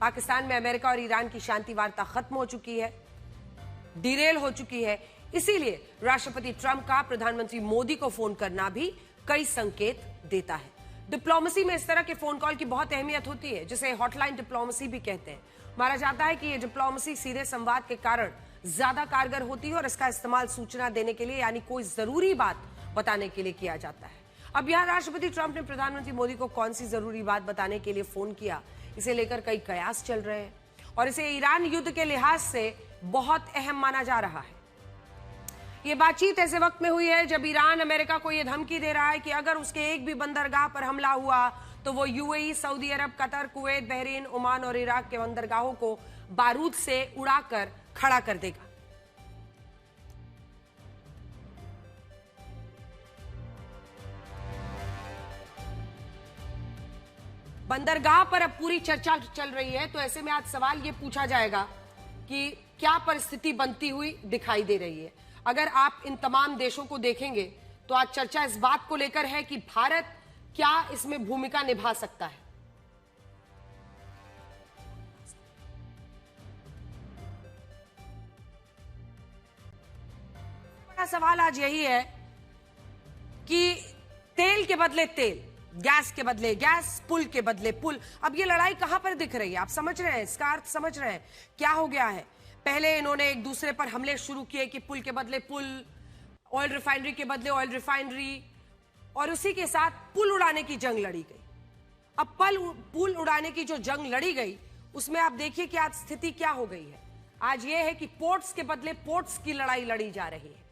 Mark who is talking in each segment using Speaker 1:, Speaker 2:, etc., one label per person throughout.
Speaker 1: पाकिस्तान में अमेरिका और ईरान की शांति वार्ता खत्म हो चुकी है, डिरेल हो चुकी है। इसीलिए राष्ट्रपति ट्रंप का प्रधानमंत्री मोदी को फोन करना भी कई संकेत देता है। डिप्लोमेसी में इस तरह के फोन कॉल की बहुत अहमियत होती है, जिसे हॉटलाइन डिप्लोमेसी भी कहते हैं। माना जाता है कि यह डिप्लोमेसी सीधे संवाद के कारण ज्यादा कारगर होती है और इसका इस्तेमाल सूचना देने के लिए, यानी कोई जरूरी बात बताने के लिए किया जाता है। अब यहां राष्ट्रपति ट्रंप ने प्रधानमंत्री मोदी को कौन सी जरूरी बात बताने के लिए फोन किया, इसे लेकर कई कयास चल रहे हैं और इसे ईरान युद्ध के लिहाज से बहुत अहम माना जा रहा है। ये बातचीत ऐसे वक्त में हुई है जब ईरान अमेरिका को यह धमकी दे रहा है कि अगर उसके एक भी बंदरगाह पर हमला हुआ तो वो यूएई, सऊदी अरब, कतर, कुवैत, बहरीन, ओमान और इराक के बंदरगाहों को बारूद से उड़ाकर खड़ा कर देगा। बंदरगाह पर अब पूरी चर्चा चल रही है, तो ऐसे में आज सवाल ये पूछा जाएगा कि क्या परिस्थिति बनती हुई दिखाई दे रही है। अगर आप इन तमाम देशों को देखेंगे तो आज चर्चा इस बात को लेकर है कि भारत क्या इसमें भूमिका निभा सकता है। बड़ा सवाल आज यही है कि तेल के बदले तेल, गैस के बदले गैस, पुल के बदले पुल। अब ये लड़ाई कहां पर दिख रही है? आप समझ रहे हैं, इसका अर्थ समझ रहे हैं क्या हो गया है? पहले इन्होंने एक दूसरे पर हमले शुरू किए कि पुल के बदले पुल, ऑयल रिफाइनरी के बदले ऑयल रिफाइनरी, और उसी के साथ पुल उड़ाने की जंग लड़ी गई। अब पुल उड़ाने की जो जंग लड़ी गई उसमें आप देखिए कि आज स्थिति क्या हो गई है। आज ये है कि पोर्ट्स के बदले पोर्ट्स की लड़ाई लड़ी जा रही है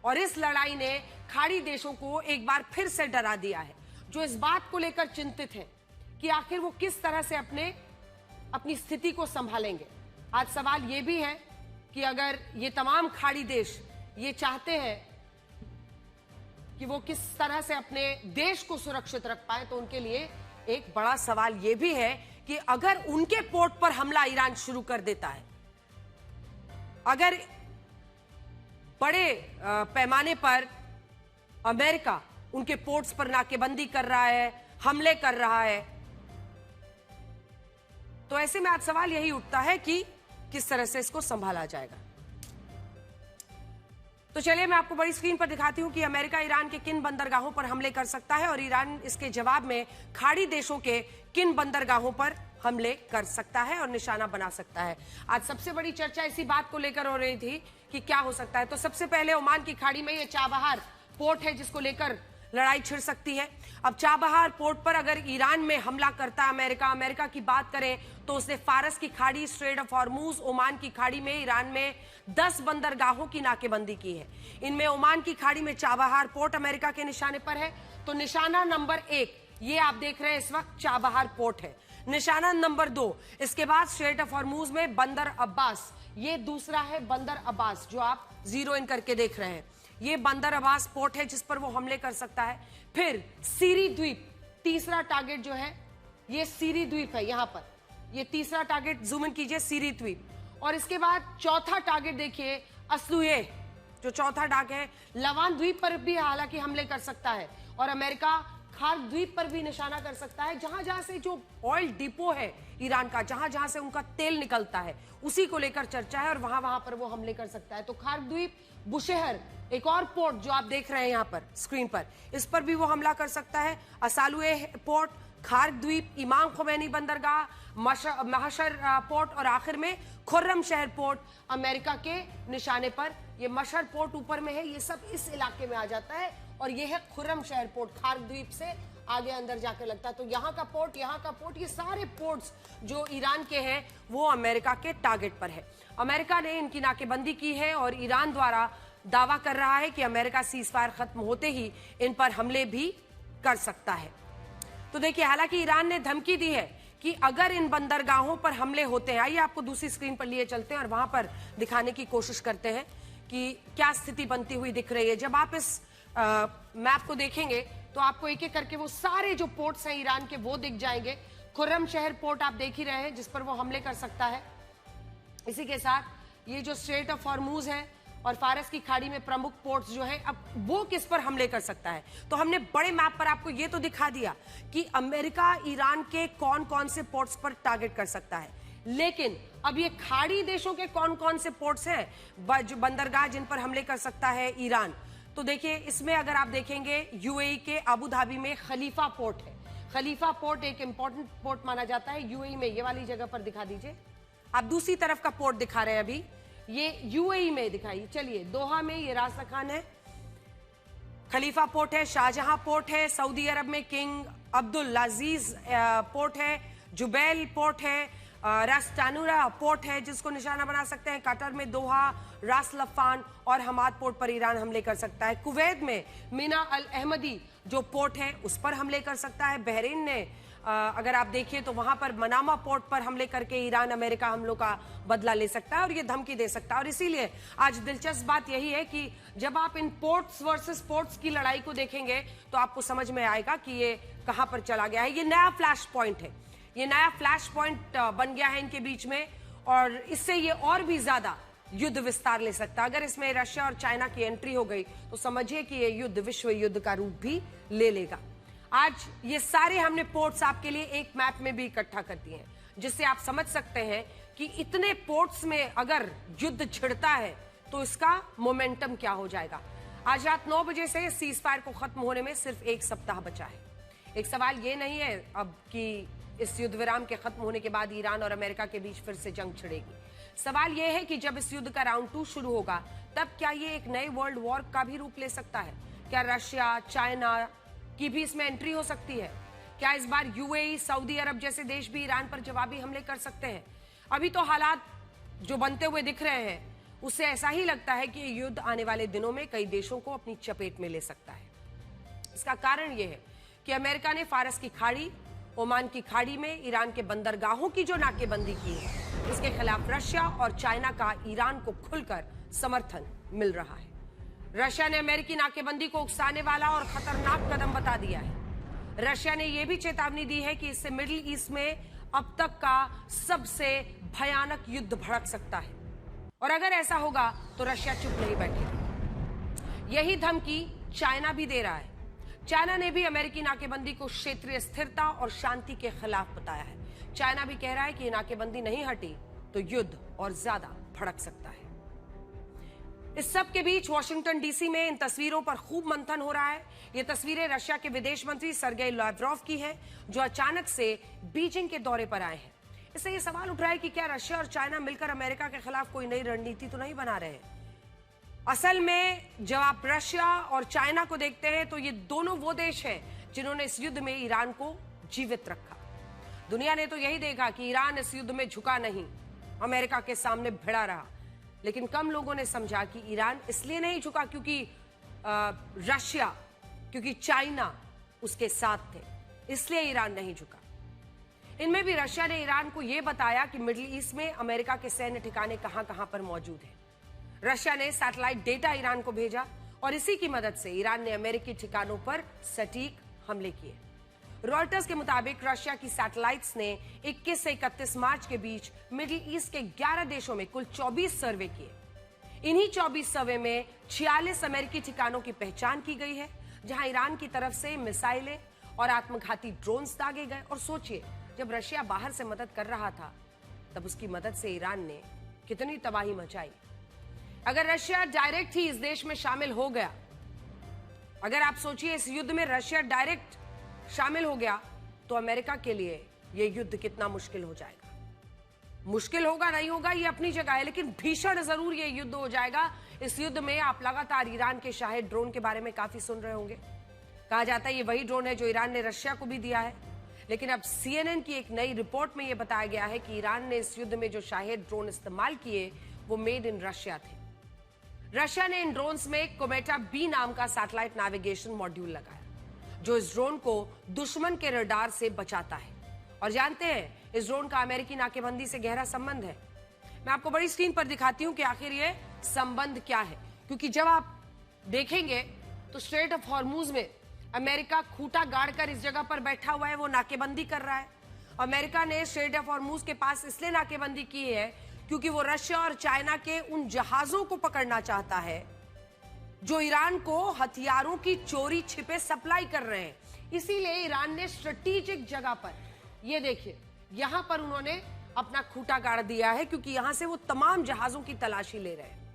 Speaker 1: और इस लड़ाई ने खाड़ी देशों को एक बार फिर से डरा दिया है, जो इस बात को लेकर चिंतित है कि आखिर वो किस तरह से अपनी स्थिति को संभालेंगे। आज सवाल ये भी है कि अगर ये तमाम खाड़ी देश ये चाहते हैं कि वो किस तरह से अपने देश को सुरक्षित रख पाए, तो उनके लिए एक बड़ा सवाल ये भी है कि अगर उनके पोर्ट पर हमला ईरान शुरू कर देता है, अगर बड़े पैमाने पर अमेरिका उनके पोर्ट्स पर नाकेबंदी कर रहा है, हमले कर रहा है, तो ऐसे में आज सवाल यही उठता है कि किस तरह से इसको संभाला जाएगा। तो चलिए मैं आपको बड़ी स्क्रीन पर दिखाती हूं कि अमेरिका ईरान के किन बंदरगाहों पर हमले कर सकता है और ईरान इसके जवाब में खाड़ी देशों के किन बंदरगाहों पर हमले कर सकता है और निशाना बना सकता है। आज सबसे बड़ी चर्चा इसी बात को लेकर हो रही थी कि क्या हो सकता है। तो सबसे पहले ओमान की खाड़ी में ये चाबहार पोर्ट है जिसको लेकर लड़ाई छिड़ सकती है। अब चाबहार पोर्ट पर अगर ईरान में हमला करता अमेरिका की बात करें तो उसने फारस की खाड़ी, स्ट्रेट ऑफ हॉर्मूज, ओमान की खाड़ी में ईरान में 10 बंदरगाहों की नाकेबंदी की है। इनमें ओमान की खाड़ी में चाबहार पोर्ट अमेरिका के निशाने पर है। तो निशाना नंबर 1 ये आप देख रहे हैं इस वक्त चाबहार पोर्ट है। निशाना नंबर 2 इसके बाद स्ट्रेट ऑफ हॉर्मूज में बंदर अब्बास, ये दूसरा है बंदर अब्बास जो आप जीरो इन करके देख रहे हैं। ये बंदर अब्बास पोर्ट है जिस पर वो हमले कर सकता है। फिर सीरी द्वीप, तीसरा टारगेट जो है ये सीरी द्वीप है, यहां पर ये तीसरा टारगेट, जूम इन कीजिए, सीरी द्वीप। और इसके बाद चौथा टारगेट देखिए अस्लुए, जो चौथा टारगेट है लवान द्वीप पर भी हालांकि हमले कर सकता है और अमेरिका खार द्वीप पर भी निशाना कर सकता है, जहां जहां से जो ऑयल डिपो है ईरान का, जहां जहां से उनका तेल निकलता है उसी को लेकर चर्चा है और वहां वहां पर वो हमले कर सकता है। तो खार द्वीप, बुशेहर, एक और पोर्ट जो आप देख रहे हैं यहां पर स्क्रीन पर, इस पर भी वो हमला कर सकता है। असालुए पोर्ट, खार द्वीप, इमाम खुमैनी बंदरगाह, महशर पोर्ट और आखिर में खुर्रम शहर पोर्ट अमेरिका के निशाने पर। ये मशहर पोर्ट ऊपर में है, ये सब इस इलाके में आ जाता है और ये है खुर्रम शहर पोर्ट, खार द्वीप से आगे अंदर जाकर लगता है। तो यहाँ का पोर्ट, यहाँ का पोर्ट, ये सारे पोर्ट्स जो ईरान के हैं वो अमेरिका के टारगेट पर है। अमेरिका ने इनकी नाकेबंदी की है और ईरान द्वारा दावा कर रहा है कि अमेरिका सीजफायर खत्म होते ही इन पर हमले भी कर सकता है। तो देखिए, हालांकि ईरान ने धमकी दी है कि अगर इन बंदरगाहों पर हमले होते हैं, आइए आपको दूसरी स्क्रीन पर लिए चलते हैं और वहां पर दिखाने की कोशिश करते हैं कि क्या स्थिति बनती हुई दिख रही है। जब आप इस मैप को देखेंगे तो आपको एक एक करके वो सारे जो पोर्ट्स हैं ईरान के वो दिख जाएंगे। खुर्रम शहर पोर्ट आप देख ही रहे हैं जिस पर वो हमले कर सकता है। इसी के साथ ये जो स्ट्रेट ऑफ हॉर्मूज है और फारस की खाड़ी में प्रमुख पोर्ट्स जो है, अब वो किस पर हमले कर सकता है। तो हमने बड़े मैप पर आपको ये तो दिखा दिया कि अमेरिका ईरान के कौन कौन से पोर्ट्स पर टारगेट कर सकता है, लेकिन अब ये खाड़ी देशों के कौन कौन से पोर्ट्स हैं जो बंदरगाह जिन पर हमले कर सकता है ईरान। तो देखिए, इसमें अगर आप देखेंगे यूएई के अबू धाबी में खलीफा पोर्ट है। खलीफा पोर्ट एक इंपॉर्टेंट पोर्ट माना जाता है यूएई में। ये वाली जगह पर दिखा दीजिए, आप दूसरी तरफ का पोर्ट दिखा रहे हैं अभी, ये यूएई में दिखाइए। चलिए, दोहा में ये रास खान है, खलीफा पोर्ट है, शाहजहां पोर्ट है, सऊदी अरब में किंग अब्दुल अजीज पोर्ट है, जुबैल पोर्ट है, रास टानुरा पोर्ट है जिसको निशाना बना सकते हैं, कतर में दोहा, रास लफान और हमाद पोर्ट पर ईरान हमले कर सकता है। कुवैत में मीना अल अहमदी जो पोर्ट है उस पर हमले कर सकता है। बहरीन ने अगर आप देखिए तो वहां पर मनामा पोर्ट पर हमले करके ईरान अमेरिका हमलों का बदला ले सकता है और ये धमकी दे सकता है। और इसीलिए आज दिलचस्प बात यही है कि जब आप इन पोर्ट्स वर्सेस पोर्ट्स की लड़ाई को देखेंगे तो आपको समझ में आएगा कि ये कहां पर चला गया है। ये नया फ्लैश पॉइंट है, ये नया फ्लैश पॉइंट बन गया है इनके बीच में, और इससे ये और भी ज्यादा युद्ध विस्तार ले सकता है। अगर इसमें रशिया और चाइना की एंट्री हो गई तो समझिए कि ये युद्ध विश्व युद्ध का रूप भी ले लेगा। आज ये सारे हमने पोर्ट्स आपके लिए एक मैप में भी इकट्ठा कर दिए हैं, जिससे आप समझ सकते हैं कि इतने पोर्ट्स में अगर युद्ध छिड़ता है तो इसका मोमेंटम क्या हो जाएगा। आज रात 9 बजे से सीज फायर को खत्म होने में सिर्फ 1 सप्ताह बचा है। एक सवाल ये नहीं है अब कि इस युद्ध विराम के खत्म होने के बाद ईरान और अमेरिका के बीच फिर से जंग छिड़ेगी। सवाल यह है कि जब इस युद्ध का राउंड 2 शुरू होगा तब क्या ये एक नए वर्ल्ड वॉर का भी रूप ले सकता है? क्या रशिया, चाइना की भी इसमें एंट्री हो सकती है? क्या इस बार यूएई, सऊदी अरब जैसे देश भी ईरान पर जवाबी हमले कर सकते हैं? अभी तो हालात जो बनते हुए दिख रहे हैं उससे ऐसा ही लगता है कि ये युद्ध आने वाले दिनों में कई देशों को अपनी चपेट में ले सकता है। इसका कारण यह है कि अमेरिका ने फारस की खाड़ी, ओमान की खाड़ी में ईरान के बंदरगाहों की जो नाकेबंदी की है, इसके खिलाफ रशिया और चाइना का ईरान को खुलकर समर्थन मिल रहा है। रशिया ने अमेरिकी नाकेबंदी को उकसाने वाला और खतरनाक कदम बता दिया है। रशिया ने यह भी चेतावनी दी है कि इससे मिडिल ईस्ट में अब तक का सबसे भयानक युद्ध भड़क सकता है, और अगर ऐसा होगा तो रशिया चुप नहीं बैठेगा। यही धमकी चाइना भी दे रहा है। चाइना ने भी अमेरिकी नाकेबंदी को क्षेत्रीय स्थिरता और शांति के खिलाफ बताया है। चाइना भी कह रहा है कि ये नाकेबंदी नहीं हटी तो युद्ध और ज्यादा भड़क सकता है। इस सब के बीच वॉशिंगटन डीसी में इन तस्वीरों पर खूब मंथन हो रहा है। ये तस्वीरें रशिया के विदेश मंत्री सर्गेई लाव्रोव की है, जो अचानक से बीजिंग के दौरे पर आए हैं। इससे ये सवाल उठ रहा है कि क्या रशिया और चाइना मिलकर अमेरिका के खिलाफ कोई नई रणनीति तो नहीं बना रहे हैं? असल में जब आप रशिया और चाइना को देखते हैं तो ये दोनों वो देश हैं जिन्होंने इस युद्ध में ईरान को जीवित रखा। दुनिया ने तो यही देखा कि ईरान इस युद्ध में झुका नहीं, अमेरिका के सामने भिड़ा रहा। लेकिन कम लोगों ने समझा कि ईरान इसलिए नहीं झुका क्योंकि रशिया, क्योंकि चाइना उसके साथ थे, इसलिए ईरान नहीं झुका। इनमें भी रशिया ने ईरान को यह बताया कि मिडिल ईस्ट में अमेरिका के सैन्य ठिकाने कहां कहां पर मौजूद हैं। रशिया ने सैटेलाइट डेटा ईरान को भेजा और इसी की मदद से ईरान ने अमेरिकी ठिकानों पर सटीक हमले किए। रॉयटर्स के मुताबिक रशिया की सैटेलाइट्स ने 21 से 31 मार्च के बीच मिडिल ईस्ट के 11 देशों में कुल 24 सर्वे किए। इन्हीं 24 सर्वे में 46 अमेरिकी ठिकानों की पहचान की गई है, जहां ईरान की तरफ से मिसाइलें और आत्मघाती ड्रोन्स दागे गए। और सोचिए, जब रशिया बाहर से मदद कर रहा था तब उसकी मदद से ईरान ने कितनी तबाही मचाई। अगर रशिया डायरेक्ट ही इस देश में शामिल हो गया, अगर आप सोचिए इस युद्ध में रशिया डायरेक्ट शामिल हो गया तो अमेरिका के लिए यह युद्ध कितना मुश्किल हो जाएगा। मुश्किल होगा नहीं होगा ये अपनी जगह है, लेकिन भीषण जरूर ये युद्ध हो जाएगा। इस युद्ध में आप लगातार ईरान के शाहिद ड्रोन के बारे में काफी सुन रहे होंगे। कहा जाता है ये वही ड्रोन है जो ईरान ने रशिया को भी दिया है, लेकिन अब CNN की एक नई रिपोर्ट में यह बताया गया है कि ईरान ने इस युद्ध में जो शाहिद ड्रोन इस्तेमाल किए वो मेड इन रशिया थे। रशिया ने इन ड्रोन्स में कोमेटा B नाम का सैटेलाइट नेविगेशन मॉड्यूल लगाया, जो इस ड्रोन को दुश्मन के रडार से बचाता है। और जानते हैं इस ड्रोन का अमेरिकी नाकेबंदी से गहरा संबंध है। मैं आपको बड़ी स्क्रीन पर दिखाती हूं कि आखिर ये संबंध क्या है, क्योंकि जब आप देखेंगे तो स्ट्रेट ऑफ हॉर्मूज में अमेरिका खूंटा गाड़कर इस जगह पर बैठा हुआ है, वो नाकेबंदी कर रहा है। अमेरिका ने स्ट्रेट ऑफ हॉर्मूज के पास इसलिए नाकेबंदी की है क्योंकि वो रशिया और चाइना के उन जहाजों को पकड़ना चाहता है जो ईरान को हथियारों की चोरी छिपे सप्लाई कर रहे हैं। इसीलिए ईरान ने स्ट्रेटेजिक जगह पर, ये देखिए, यहां पर उन्होंने अपना खूंटा गाड़ दिया है, क्योंकि यहां से वो तमाम जहाजों की तलाशी ले रहे हैं,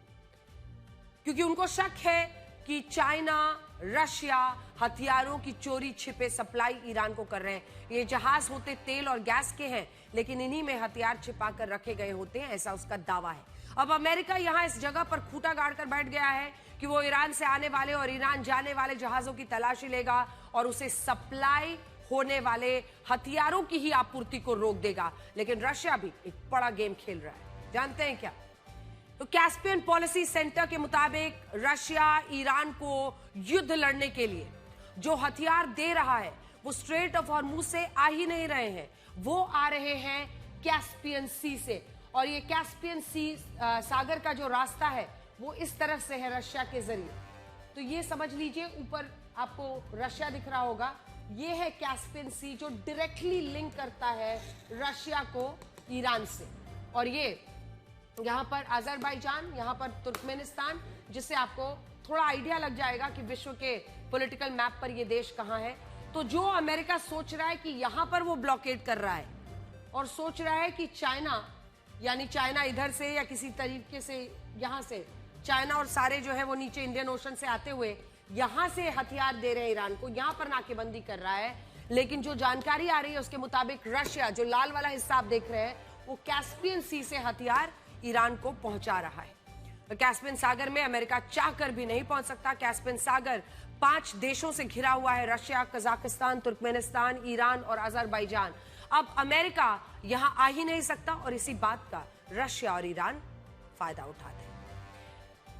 Speaker 1: क्योंकि उनको शक है कि चाइना, रशिया हथियारों की चोरी छिपे सप्लाई ईरान को कर रहे हैं। ये जहाज होते तेल और गैस के हैं, लेकिन इन्हीं में हथियार छिपा कर रखे गए होते हैं, ऐसा उसका दावा है। अब अमेरिका यहां इस जगह पर खूंटा गाड़ कर बैठ गया है कि वो ईरान से आने वाले और ईरान जाने वाले जहाजों की तलाशी लेगा और उसे सप्लाई होने वाले हथियारों की ही आपूर्ति को रोक देगा। लेकिन रशिया भी एक बड़ा गेम खेल रहा है, जानते हैं क्या? तो कैस्पियन पॉलिसी सेंटर के मुताबिक रशिया ईरान को युद्ध लड़ने के लिए जो हथियार दे रहा है वो स्ट्रेट ऑफ हॉर्मुज से आ ही नहीं रहे हैं, वो आ रहे हैं कैस्पियन सी से। और ये कैस्पियन सी सागर का जो रास्ता है वो इस तरफ से है रशिया के जरिए। तो ये समझ लीजिए, ऊपर आपको रशिया दिख रहा होगा, ये है कैस्पियन सी जो डायरेक्टली लिंक करता है रशिया को ईरान से। और ये यहाँ पर अजरबैजान, यहाँ पर तुर्कमेनिस्तान, जिससे आपको थोड़ा आइडिया लग जाएगा कि विश्व के पॉलिटिकल मैप पर ये देश कहाँ है। तो जो अमेरिका सोच रहा है कि यहाँ पर वो ब्लॉकेड कर रहा है और सोच रहा है कि चाइना, यानी चाइना इधर से या किसी तरीके से यहाँ से चाइना और सारे जो है वो नीचे इंडियन ओशन से आते हुए यहाँ से हथियार दे रहे हैं ईरान को, यहाँ पर नाकेबंदी कर रहा है। लेकिन जो जानकारी आ रही है उसके मुताबिक रशिया, जो लाल वाला हिस्सा आप देख रहे हैं, वो कैस्पियन सी से हथियार ईरान को पहुंचा रहा है। तो कैस्पियन सागर में अमेरिका चाहकर भी नहीं पहुंच सकता। कैस्पियन सागर 5 देशों से घिरा हुआ है, रशिया, कजाकिस्तान, तुर्कमेनिस्तान, ईरान और अजरबैजान। अब अमेरिका यहां आ ही नहीं सकता और इसी बात का रशिया और ईरान फायदा उठाते हैं।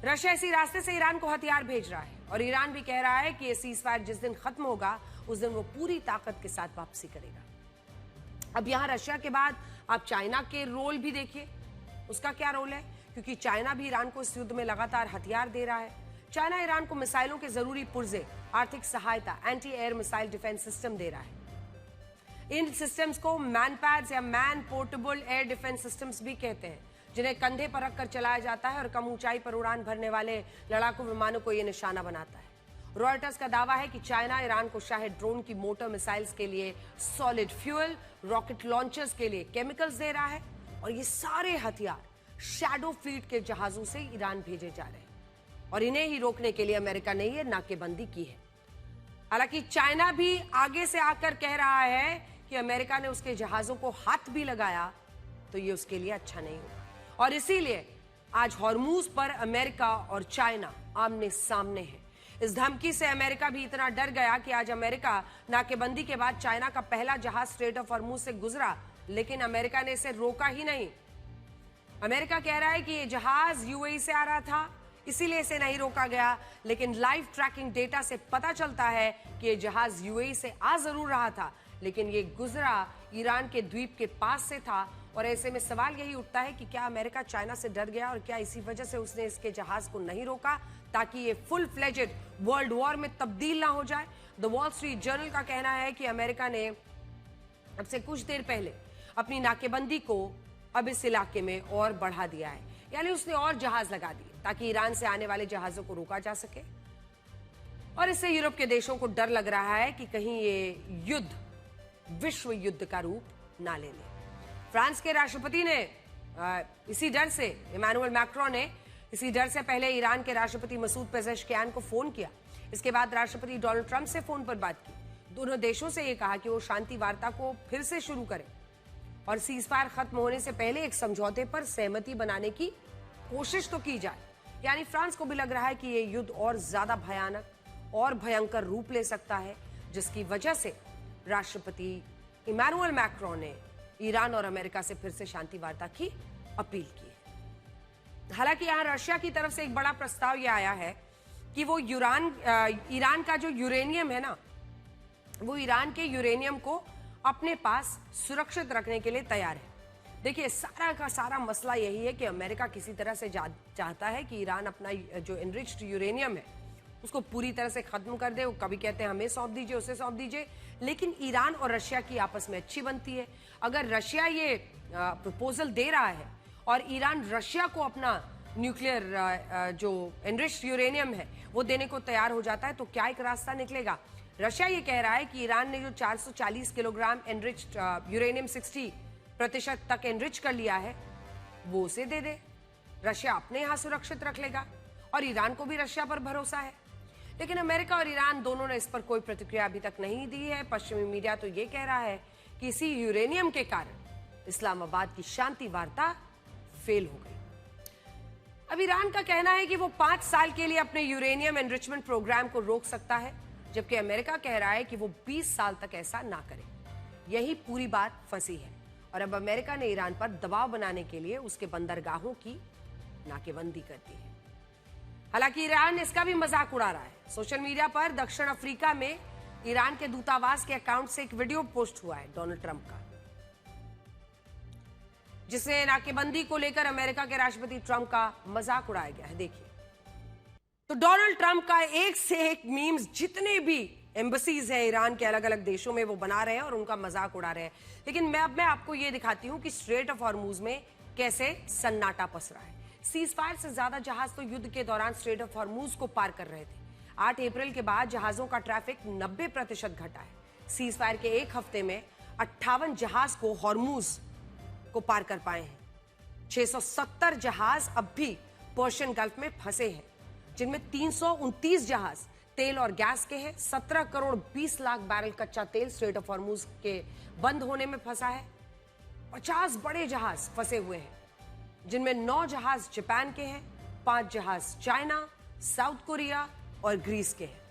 Speaker 1: रशिया इसी रास्ते से ईरान को हथियार भेज रहा है और ईरान भी कह रहा है कि ये सीजफायर जिस दिन खत्म होगा उस दिन वो पूरी ताकत के साथ वापसी करेगा। अब यहां रशिया के बाद आप चाइना के रोल भी देखिए, उसका क्या रोल है, क्योंकि चाइना भी ईरान को इस युद्ध में लगातार हथियार दे रहा है। चाइना ईरान को मिसाइलों के जरूरी पुर्जे, आर्थिक सहायता, anti air missile defence system दे रहा है। इन सिस्टम्स को मैन पैड्स या man portable air defence systems भी कहते हैं, जिन्हें कंधे पर रखकर चलाया जाता है और कम ऊंचाई पर उड़ान भरने वाले लड़ाकू विमानों को यह निशाना बनाता है। रॉयटर्स का दावा है कि चाइना ईरान को शायद ड्रोन की मोटर मिसाइल्स के लिए सॉलिड फ्यूल, रॉकेट लॉन्चर्स के लिए केमिकल्स दे रहा है और ये सारे हथियार शैडो फ्लीट के जहाजों से ईरान भेजे जा रहे हैं और इन्हें ही रोकने के लिए अमेरिका ने यह नाकेबंदी की है। हालांकि चाइना भी आगे से आकर कह रहा है कि अमेरिका ने उसके जहाजों को हाथ भी लगाया तो ये उसके लिए अच्छा नहीं होगा और इसीलिए आज हॉर्मूज पर अमेरिका और चाइना आमने सामने है। इस धमकी से अमेरिका भी इतना डर गया कि आज अमेरिका नाकेबंदी के बाद चाइना का पहला जहाज स्ट्रेट ऑफ हॉर्मूज से गुजरा, लेकिन अमेरिका ने इसे रोका ही नहीं। अमेरिका कह रहा है कि ये जहाज यूएई से आ रहा था, इसीलिए इसे नहीं रोका गया, लेकिन लाइव ट्रैकिंग डेटा से पता चलता है कि ये जहाज यूएई से आ जरूर रहा था, लेकिन ये गुजरा ईरान के द्वीप के पास से था। और ऐसे में सवाल यही उठता है कि क्या अमेरिका चाइना से डर गया और क्या इसी वजह से उसने इसके जहाज को नहीं रोका ताकि ये फुल फ्लेजेड वर्ल्ड वॉर में तब्दील ना हो जाए। द वॉल स्ट्रीट जर्नल का कहना है कि अमेरिका ने अब से कुछ देर पहले अपनी नाकेबंदी को अब इस इलाके में और बढ़ा दिया है, यानी उसने और जहाज लगा दिए ताकि ईरान से आने वाले जहाजों को रोका जा सके। और इससे यूरोप के देशों को डर लग रहा है कि कहीं ये युद्ध विश्व युद्ध का रूप ना ले ले। फ्रांस के राष्ट्रपति ने इसी डर से, इमैनुअल मैक्रोन ने इसी डर से पहले ईरान के राष्ट्रपति मसूद पेजेश्कियान को फोन किया। इसके बाद राष्ट्रपति डोनाल्ड ट्रंप से फोन पर बात की। दोनों देशों से ये कहा कि वो शांति वार्ता को फिर से शुरू करें और सीजफायर खत्म होने से पहले एक समझौते पर सहमति बनाने की कोशिश तो की जाए। यानी फ्रांस को भी लग रहा है कि ये युद्ध और ज्यादा भयानक और भयंकर रूप ले सकता है, जिसकी वजह से राष्ट्रपति इमैनुअल मैक्रोन ने ईरान और अमेरिका से फिर से शांति वार्ता की अपील की है। हालांकि यहां रशिया की तरफ से एक बड़ा प्रस्ताव यह आया है कि वो ईरान का जो यूरेनियम है ना, वो ईरान के यूरेनियम को अपने पास सुरक्षित रखने के लिए तैयार है। देखिए, सारा का सारा मसला यही है कि अमेरिका किसी तरह से चाहता है कि ईरान अपना जो एनरिच्ड यूरेनियम है उसको पूरी तरह से खत्म कर दे। वो कभी कहते हैं हमें सौंप दीजिए, उसे सौंप दीजिए, लेकिन ईरान और रशिया की आपस में अच्छी बनती है। अगर रशिया ये प्रपोजल दे रहा है और ईरान रशिया को अपना न्यूक्लियर जो एनरिच्ड यूरेनियम है वो देने को तैयार हो जाता है, तो क्या एक रास्ता निकलेगा? रशिया ये कह रहा है कि ईरान ने जो 440 किलोग्राम एनरिच्ड यूरेनियम 60% तक एनरिच कर लिया है वो उसे दे दे, रशिया अपने यहां सुरक्षित रख लेगा, और ईरान को भी रशिया पर भरोसा है। लेकिन अमेरिका और ईरान दोनों ने इस पर कोई प्रतिक्रिया अभी तक नहीं दी है। पश्चिमी मीडिया तो ये कह रहा है कि इसी यूरेनियम के कारण इस्लामाबाद की शांति वार्ता फेल हो गई। अब ईरान का कहना है कि वो 5 साल के लिए अपने यूरेनियम एनरिचमेंट प्रोग्राम को रोक सकता है, जबकि अमेरिका कह रहा है कि वो 20 साल तक ऐसा ना करे। यही पूरी बात फंसी है और अब अमेरिका ने ईरान पर दबाव बनाने के लिए उसके बंदरगाहों की नाकेबंदी कर दी है। हालांकि ईरान इसका भी मजाक उड़ा रहा है। सोशल मीडिया पर दक्षिण अफ्रीका में ईरान के दूतावास के अकाउंट से एक वीडियो पोस्ट हुआ है डोनाल्ड ट्रंप का, जिसमें नाकेबंदी को लेकर अमेरिका के राष्ट्रपति ट्रंप का मजाक उड़ाया गया है। देखिए, तो डोनाल्ड ट्रंप का एक से एक मीम्स जितने भी एम्बसीज हैं ईरान के अलग अलग देशों में वो बना रहे हैं और उनका मजाक उड़ा रहे हैं। लेकिन मैं आपको ये दिखाती हूं कि स्ट्रेट ऑफ हॉर्मूज में कैसे सन्नाटा पसरा है। सीज फायर से ज्यादा जहाज तो युद्ध के दौरान स्ट्रेट ऑफ हॉर्मूज को पार कर रहे थे। 8 अप्रैल के बाद जहाजों का ट्रैफिक 90% घटा है। सीज फायर के एक हफ्ते में 58 जहाज को हॉर्मूज को पार कर पाए हैं। 670 जहाज अब भी पर्शियन गल्फ में फंसे हैं, जिनमें 329 जहाज तेल और गैस के हैं। 17 करोड़ 20 लाख बैरल कच्चा तेल स्ट्रेट ऑफ हॉर्मूज के बंद होने में फंसा है। 50 बड़े जहाज फंसे हुए हैं, जिनमें 9 जहाज जापान के हैं, 5 जहाज चाइना, साउथ कोरिया और ग्रीस के हैं।